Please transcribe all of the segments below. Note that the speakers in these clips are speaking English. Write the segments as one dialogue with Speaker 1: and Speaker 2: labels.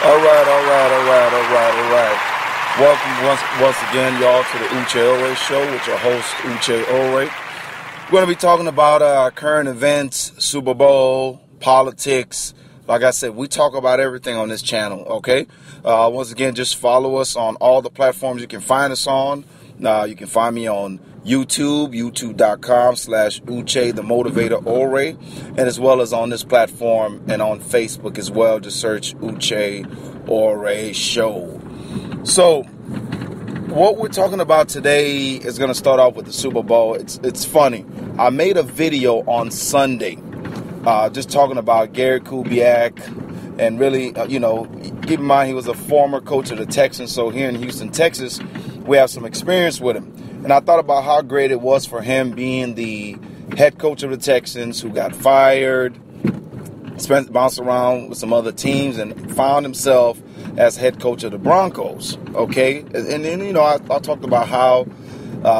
Speaker 1: All right. Welcome once again, y'all, to the Uche Ore Show with your host, Uche Ore. We're going to be talking about current events, Super Bowl, politics. Like I said, we talk about everything on this channel, okay? Once again, just follow us on all the platforms you can find us on. You can find me on YouTube, youtube.com/Uche the Motivator Ore, and as well as on this platform and on Facebook as well. Just search Uche Ore Show. So, what we're talking about today is going to start off with the Super Bowl. It's funny. I made a video on Sunday just talking about Gary Kubiak, and really, keep in mind he was a former coach of the Texans, so here in Houston, Texas, we have some experience with him. And I thought about how great it was for him being the head coach of the Texans who got fired, bounced around with some other teams, and found himself as head coach of the Broncos, okay? And then, I talked about how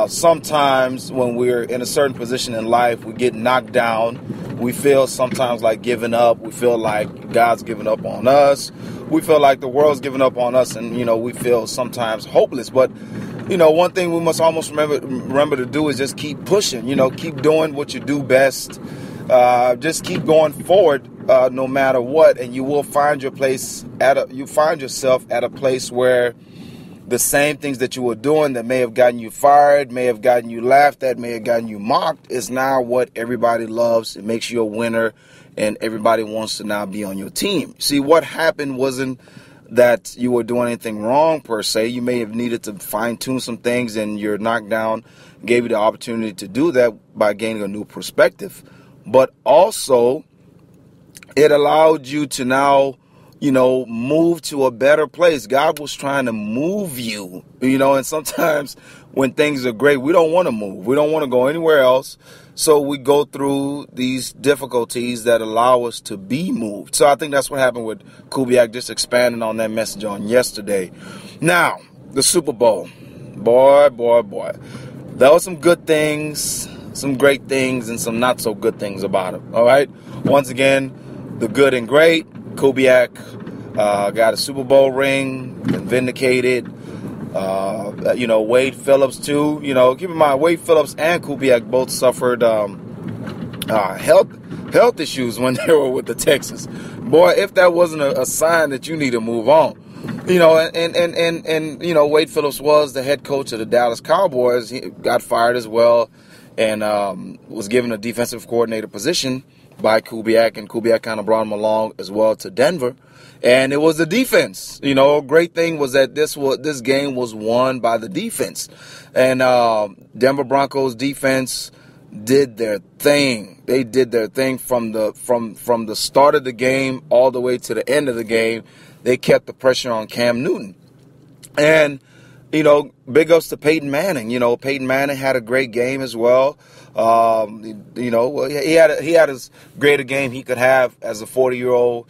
Speaker 1: sometimes when we're in a certain position in life, we get knocked down. We feel sometimes like giving up. We feel like God's giving up on us. We feel like the world's giving up on us, and, we feel sometimes hopeless. But, one thing we must almost remember to do is just keep pushing, keep doing what you do best. Just keep going forward no matter what, and you will find yourself at a place where the same things that you were doing that may have gotten you fired, may have gotten you laughed at, may have gotten you mocked, is now what everybody loves. It makes you a winner, and everybody wants to now be on your team. See, what happened wasn't that you were doing anything wrong per se. You may have needed to fine-tune some things, and your knockdown gave you the opportunity to do that by gaining a new perspective. But also, it allowed you to now, move to a better place. God was trying to move you, and sometimes when things are great, we don't want to move. We don't want to go anywhere else. So we go through these difficulties that allow us to be moved. So I think that's what happened with Kubiak, just expanding on that message on yesterday. Now, the Super Bowl. Boy. There were some good things, some great things, and some not so good things about it. All right. Once again, the good and great. Kubiak got a Super Bowl ring, been vindicated. Wade Phillips too. Keep in mind, Wade Phillips and Kubiak both suffered health issues when they were with the Texans. Boy, if that wasn't a sign that you need to move on. And Wade Phillips was the head coach of the Dallas Cowboys. He got fired as well, and was given a defensive coordinator position by Kubiak, and Kubiak kind of brought him along as well to Denver. And it was the defense. A great thing was that this game was won by the defense. And Denver Broncos defense did their thing. They did their thing from the start of the game all the way to the end of the game. They kept the pressure on Cam Newton. And big ups to Peyton Manning. Peyton Manning had a great game as well. He had as great a game he could have as a 40-year-old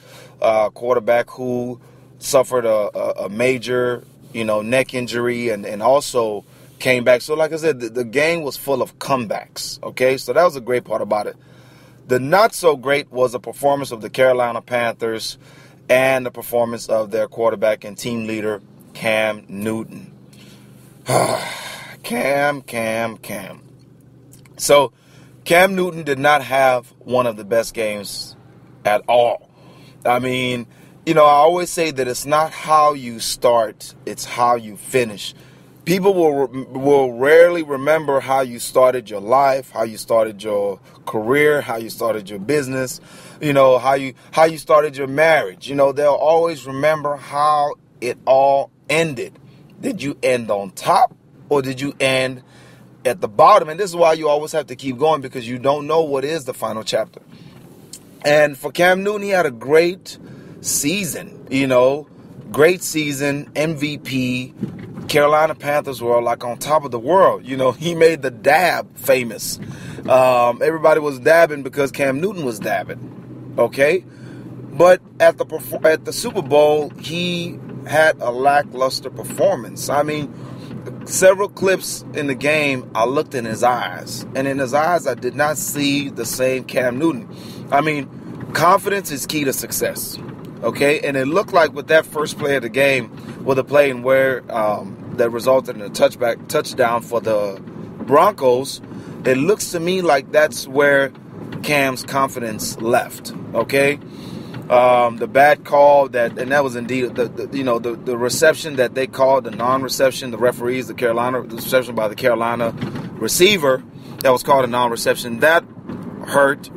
Speaker 1: quarterback who suffered a major, neck injury and also came back. So like I said, the game was full of comebacks, okay? So that was a great part about it. The not so great was the performance of the Carolina Panthers and the performance of their quarterback and team leader, Cam Newton. Cam. So Cam Newton did not have one of the best games at all. I mean, I always say that it's not how you start, it's how you finish. People will rarely remember how you started your life, how you started your career, how you started your business, how you started your marriage. They'll always remember how it all ended. Did you end on top, or did you end at the bottom? And this is why you always have to keep going, because you don't know what is the final chapter. And for Cam Newton, he had a great season, great season, MVP. Carolina Panthers were like on top of the world. He made the dab famous. Everybody was dabbing because Cam Newton was dabbing. Okay. But at the Super Bowl, he had a lackluster performance. I mean, several clips in the game, I looked in his eyes. And in his eyes, I did not see the same Cam Newton. I mean, confidence is key to success. Okay, and it looked like with that first play of the game, with a play in where that resulted in a touchdown for the Broncos, it looks to me like that's where Cam's confidence left. Okay, the bad call and that was indeed the reception that they called, the non-reception, the referees, the reception by the Carolina receiver that was called a non-reception, that hurt.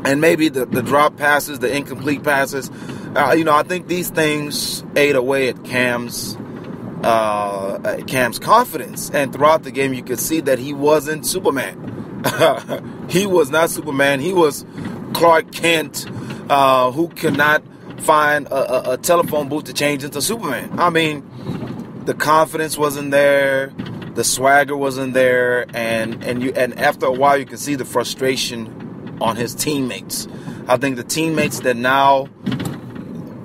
Speaker 1: And maybe the drop passes, the incomplete passes, I think these things ate away at Cam's confidence. And throughout the game, you could see that he wasn't Superman. He was not Superman. He was Clark Kent, who could not find a telephone booth to change into Superman. I mean, the confidence wasn't there, the swagger wasn't there, and after a while, you can see the frustration on his teammates. I think the teammates that now,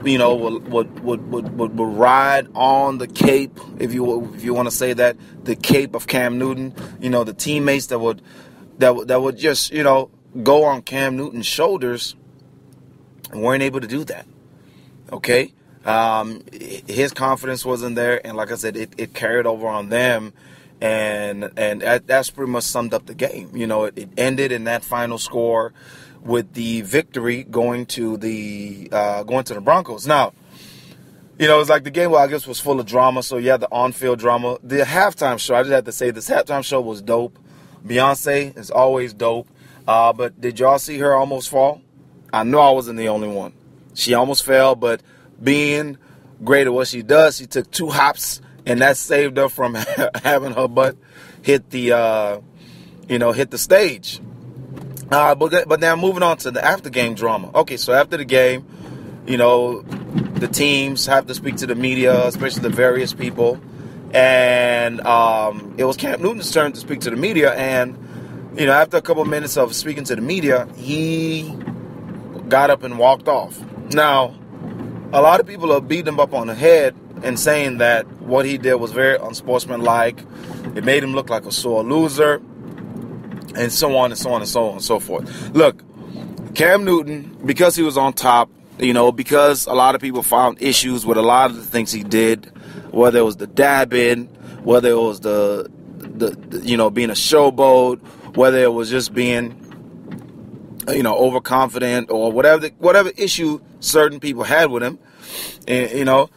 Speaker 1: would ride on the cape, if you want to say that, the cape of Cam Newton. The teammates that would just go on Cam Newton's shoulders, weren't able to do that. Okay, his confidence wasn't there, and like I said, it carried over on them. And that's pretty much summed up the game. It ended in that final score with the victory going to the Broncos. Now, it's like the game, I guess, was full of drama. So you had the on-field drama. The halftime show, I just have to say, this halftime show was dope. Beyonce is always dope. But did y'all see her almost fall? I know I wasn't the only one. She almost fell, but being great at what she does, she took 2 hops. And that saved her from having her butt hit the stage. But now moving on to the after game drama. Okay, so after the game, the teams have to speak to the media, especially the various people, and it was Cam Newton's turn to speak to the media. And after a couple of minutes of speaking to the media, he got up and walked off. Now, a lot of people are beating him up on the head and saying that what he did was very unsportsmanlike. It made him look like a sore loser, and so on and so on and so on and so forth. Look, Cam Newton, because he was on top, because a lot of people found issues with a lot of the things he did, whether it was the dabbing, whether it was the being a showboat, whether it was just being overconfident, or whatever issue certain people had with him, and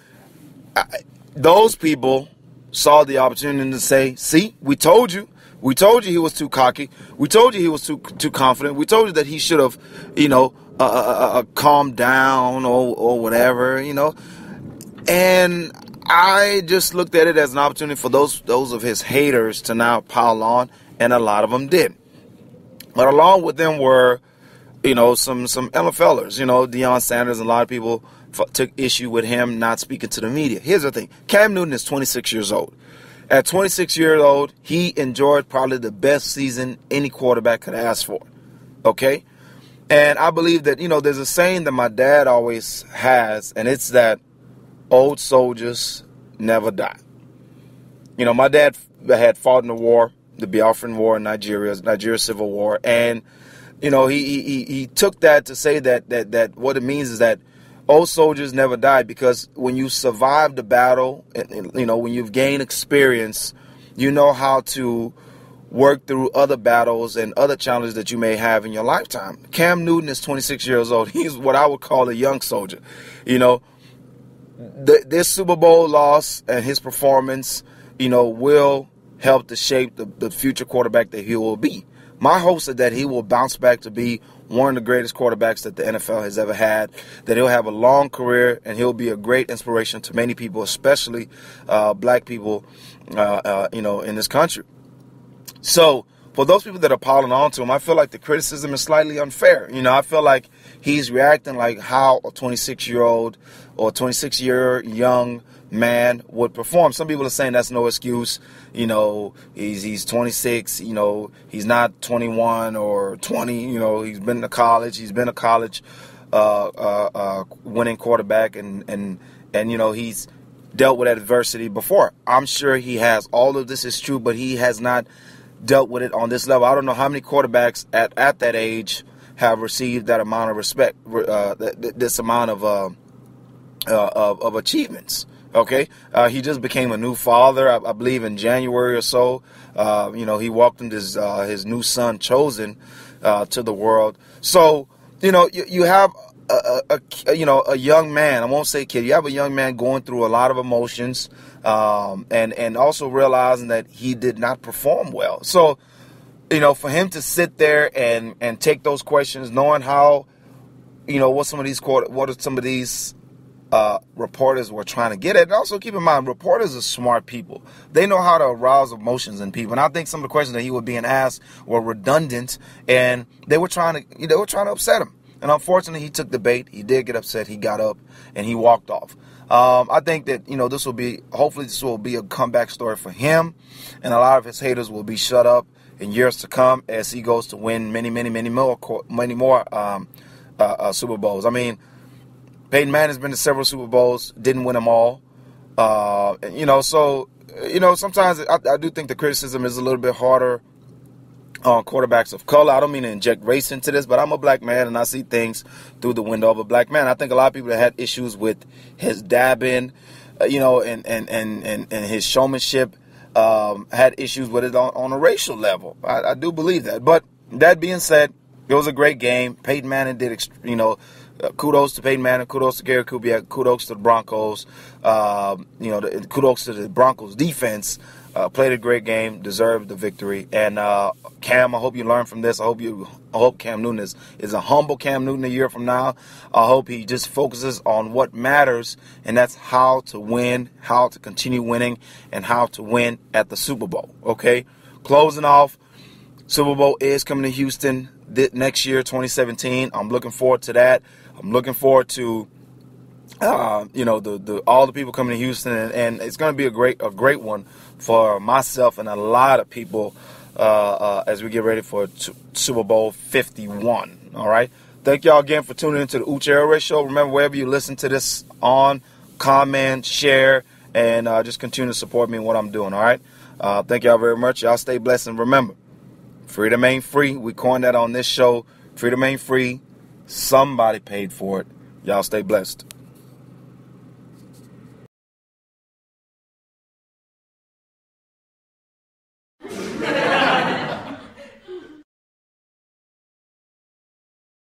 Speaker 1: those people saw the opportunity to say, see, we told you he was too cocky. We told you he was too confident. We told you that he should have, calmed down or whatever, And I just looked at it as an opportunity for those of his haters to now pile on, and a lot of them did. But along with them were, some NFLers, Deion Sanders, and a lot of people took issue with him not speaking to the media. Here's the thing. Cam Newton is 26 years old. At 26 years old, he enjoyed probably the best season any quarterback could ask for. Okay? And I believe that, there's a saying that my dad always has, and it's that old soldiers never die. My dad had fought in the war, the Biafran War in Nigeria Civil War, and, he took that to say that what it means is that old soldiers never die, because when you survive the battle, and when you've gained experience, you know how to work through other battles and other challenges that you may have in your lifetime. Cam Newton is 26 years old. He's what I would call a young soldier. This Super Bowl loss and his performance, will help to shape the future quarterback that he will be. My hopes are that he will bounce back to be one of the greatest quarterbacks that the NFL has ever had, that he'll have a long career, and he'll be a great inspiration to many people, especially black people, in this country. So for those people that are piling on to him, I feel like the criticism is slightly unfair. I feel like he's reacting like how a 26-year-old or 26-year young man would perform. Some people are saying that's no excuse. He's 26. He's not 21 or 20. He's been to college. He's been a college winning quarterback, and he's dealt with adversity before. I'm sure he has. All of this is true, but he has not dealt with it on this level. I don't know how many quarterbacks at that age have received that amount of respect, this amount of of achievements. Okay, he just became a new father, I believe, in January or so. He welcomed his new son, Chosen, to the world. So, you have a young man. I won't say kid. You have a young man going through a lot of emotions, and also realizing that he did not perform well. So, for him to sit there and take those questions, knowing how, what some of these reporters were trying to get at. And also keep in mind, reporters are smart people. They know how to arouse emotions in people. And I think some of the questions that he was being asked were redundant, and they were trying to upset him. And unfortunately, he took the bait. He did get upset. He got up and he walked off. I think that, hopefully this will be a comeback story for him, and a lot of his haters will be shut up in years to come as he goes to win many more Super Bowls. I mean, Peyton Manning's been to several Super Bowls, didn't win them all. Sometimes I do think the criticism is a little bit harder on quarterbacks of color. I don't mean to inject race into this, but I'm a black man and I see things through the window of a black man. I think a lot of people that had issues with his dabbing, and his showmanship, had issues with it on a racial level. I do believe that. But that being said, it was a great game. Peyton Manning did, kudos to Peyton Manning, kudos to Gary Kubiak, kudos to the Broncos, kudos to the Broncos defense. Played a great game, deserved the victory. And Cam, I hope you learn from this. I hope Cam Newton is a humble Cam Newton a year from now. I hope he just focuses on what matters, and that's how to win, how to continue winning, and how to win at the Super Bowl. Okay, closing off, Super Bowl is coming to Houston next year, 2017. I'm looking forward to that. I'm looking forward to all the people coming to Houston, and it's going to be a great one for myself and a lot of people as we get ready for Super Bowl 51. All right. Thank y'all again for tuning into the Uche Elroy Show. Remember, wherever you listen to this on, comment, share, and just continue to support me in what I'm doing. All right. Thank y'all very much. Y'all stay blessed, and remember, freedom ain't free. We coined that on this show. Freedom ain't free. Somebody paid for it. Y'all stay blessed.